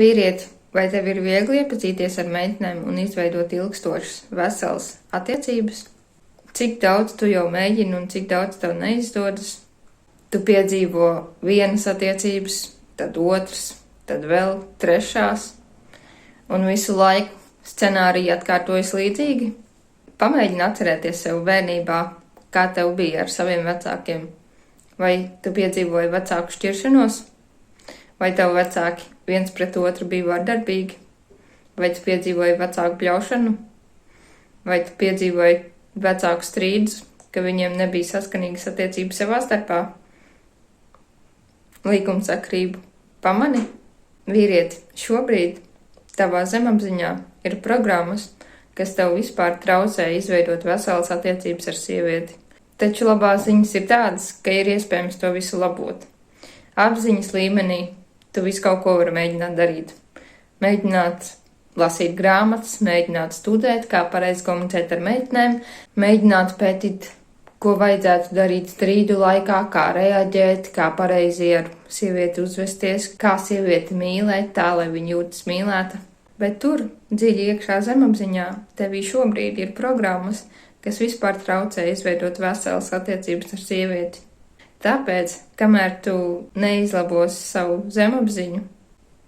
Vīrieti, vai tev ir viegli iepazīties ar meitenēm un izveidot ilgstošas, veselas attiecības? Cik daudz tu jau mēģini un cik daudz tev neizdodas? Tu piedzīvo vienas attiecības, tad otras, tad vēl trešās, un visu laiku scenāriji atkārtojas līdzīgi? Pamēģini atcerēties sev bērnībā, kā tev bija ar saviem vecākiem. Vai tu piedzīvoji vecāku šķiršanos? Vai tev vecāki viens pret otru bija vardarbīgi? Vai tu piedzīvoji vecāku bļaušanu? Vai tu piedzīvoji vecāku strīdus, ka viņiem nebija saskanīgas attiecības savā starpā? Līkumsakrību pamani? Vīrieti, šobrīd tavā zemapziņā ir programmas, kas tev vispār traucē izveidot veselas attiecības ar sievieti. Taču labās ziņas ir tādas, ka ir iespējams to visu labot. Apziņas līmenī tu visu kaut ko vari mēģināt darīt. Mēģināt lasīt grāmatas, mēģināt studēt, kā pareizi komunicēt ar meitenēm, mēģināt pētīt, ko vajadzētu darīt strīdu laikā, kā reaģēt, kā pareizi ar sievieti uzvesties, kā sievieti mīlēt tā, lai viņa jūtas mīlēta. Bet tur, dziļi iekšā zemapziņā, tevī šobrīd ir programmas, kas vispār traucē izveidot veselas attiecības ar sievieti. Tāpēc, kamēr tu neizlabosi savu zemapziņu,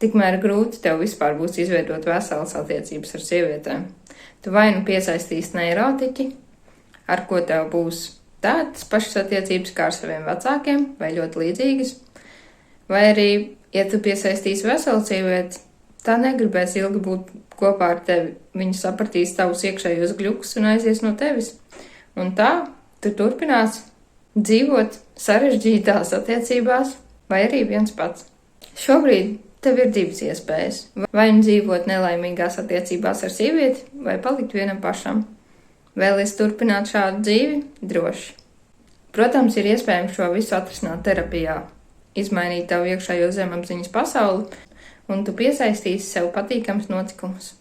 tikmēr grūti tev vispār būs izveidot veselas attiecības ar sievietēm. Tu vai nu piesaistīsi neirotiķi, ar ko tev būs tādas pašas attiecības kā ar saviem vecākiem, vai ļoti līdzīgas, vai arī, ja tu piesaistīsi veselu sievieti, tā negribēs ilgi būt kopā ar tevi. Viņa sapratīs tavus iekšējos gļukus un aizies no tevis. Un tā tu turpinās dzīvot sarežģītās attiecībās, vai arī viens pats. Šobrīd tev ir divas iespējas. Vai nu dzīvot nelaimīgās attiecībās ar sievieti, vai palikt vienam pašam. Vēlies turpināt šādu dzīvi? Droši. Protams, ir iespējams šo visu atrisināt terapijā, izmainīt tavu iekšējo zemapziņas pasauli, un tu piesaistīsi sev patīkams notikumus.